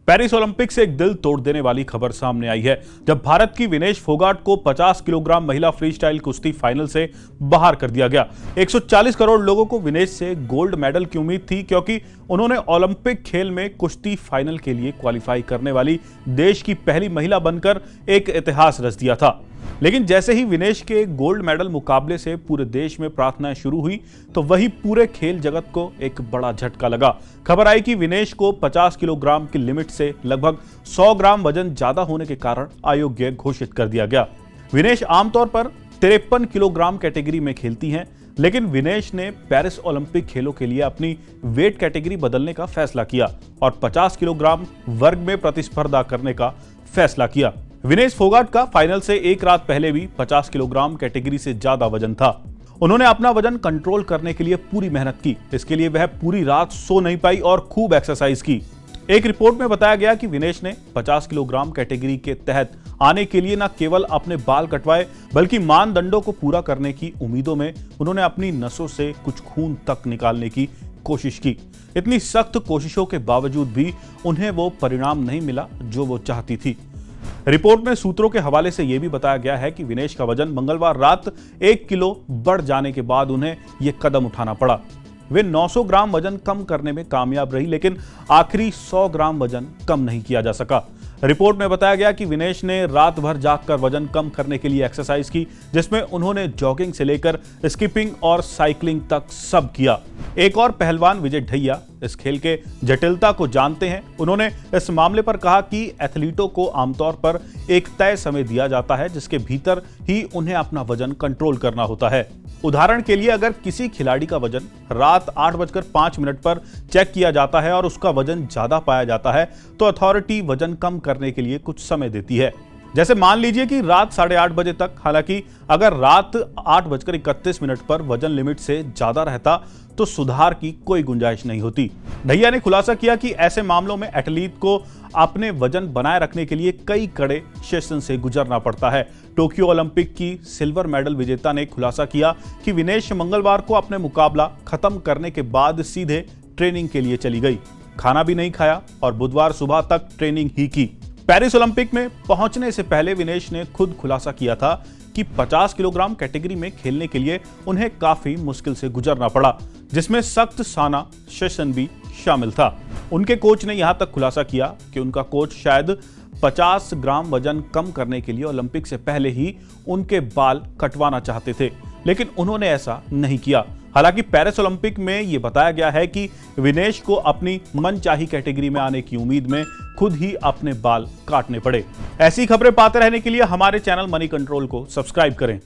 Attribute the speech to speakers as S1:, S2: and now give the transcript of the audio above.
S1: Paris Olympic से एक दिल तोड़ देने वाली खबर सामने आई है जब भारत की विनेश फोगाट को 50 किलोग्राम महिला फ्रीस्टाइल कुश्ती फाइनल से बाहर कर दिया गया। 140 करोड़ लोगों को विनेश से गोल्ड मेडल की उम्मीद थी क्योंकि उन्होंने ओलंपिक खेल में कुश्ती फाइनल के लिए क्वालिफाई करने वाली देश की पहली महिला बनकर एक इतिहास रच दिया था। लेकिन जैसे ही विनेश के गोल्ड मेडल मुकाबले से पूरे देश में प्रार्थनाएं शुरू हुई तो वही पूरे खेल जगत को एक बड़ा झटका लगा। खबर आई कि विनेश को 50 किलोग्राम की लिमिट से लगभग 100 ग्राम वजन ज्यादा होने के कारण अयोग्य घोषित कर दिया गया। विनेश आमतौर पर 53 किलोग्राम कैटेगरी में खेलती हैं, लेकिन विनेश ने पेरिस ओलंपिक खेलों के लिए अपनी वेट कैटेगरी बदलने का फैसला किया और 50 किलोग्राम वर्ग में प्रतिस्पर्धा करने का फैसला किया। विनेश फोगाट का फाइनल से एक रात पहले भी 50 किलोग्राम कैटेगरी से ज्यादा वजन था। उन्होंने अपना वजन कंट्रोल करने के लिए पूरी मेहनत की। इसके लिए वह पूरी रात सो नहीं पाई और खूब एक्सरसाइज की। एक रिपोर्ट में बताया गया कि विनेश ने 50 किलोग्राम कैटेगरी के तहत आने के लिए न केवल अपने बाल कटवाए बल्कि मानदंडों को पूरा करने की उम्मीदों में उन्होंने अपनी नसों से कुछ खून तक निकालने की कोशिश की। इतनी सख्त कोशिशों के बावजूद भी उन्हें वो परिणाम नहीं मिला जो वो चाहती थी। रिपोर्ट में सूत्रों के हवाले से यह भी बताया गया है कि विनेश का वजन मंगलवार रात 1 किलो बढ़ जाने के बाद उन्हें यह कदम उठाना पड़ा। वे 900 ग्राम वजन कम करने में कामयाब रही, लेकिन आखिरी 100 ग्राम वजन कम नहीं किया जा सका। रिपोर्ट में बताया गया कि विनेश ने रात भर जागकर वजन कम करने के लिए एक्सरसाइज की, जिसमें उन्होंने जॉगिंग से लेकर स्किपिंग और साइकिलिंग तक सब किया। एक और पहलवान विजय ढैया इस खेल के जटिलता को जानते हैं। उन्होंने इस मामले पर कहा कि एथलीटों को आमतौर पर एक तय समय दिया जाता है जिसके भीतर ही उन्हें अपना वजन कंट्रोल करना होता है। उदाहरण के लिए अगर किसी खिलाड़ी का वजन रात 8:05 पर चेक किया जाता है और उसका वजन ज्यादा पाया जाता है तो अथॉरिटी वजन कम करने के लिए कुछ समय देती है। जैसे मान लीजिए कि रात 8:30 बजे तक। हालांकि अगर रात 8:31 पर वजन लिमिट से ज्यादा रहता तो सुधार की कोई गुंजाइश नहीं होती। ढैया ने खुलासा किया कि ऐसे मामलों में एथलीट को अपने वजन बनाए रखने के लिए कई कड़े सेशन से गुजरना पड़ता है। टोक्यो ओलंपिक की सिल्वर मेडल विजेता ने खुलासा किया कि विनेश मंगलवार को अपने मुकाबला खत्म करने के बाद सीधे ट्रेनिंग के लिए चली गई। खाना भी नहीं खाया और बुधवार सुबह तक ट्रेनिंग ही की। पेरिस ओलंपिक में पहुंचने से पहले विनेश ने खुद खुलासा किया था कि 50 किलोग्राम कैटेगरी में खेलने के लिए उन्हें काफी मुश्किल से गुजरना पड़ा, जिसमें सख्त साना सेशन भी शामिल था। उनके कोच ने यहां तक खुलासा किया कि उनका कोच शायद 50 ग्राम वजन कम करने के लिए ओलंपिक से पहले ही उनके बाल कटवाना चाहते थे, लेकिन उन्होंने ऐसा नहीं किया। हालांकि पेरिस ओलंपिक में यह बताया गया है कि विनेश को अपनी मनचाही कैटेगरी में आने की उम्मीद में खुद ही अपने बाल काटने पड़े। ऐसी खबरें पाते रहने के लिए हमारे चैनल मनी कंट्रोल को सब्सक्राइब करें।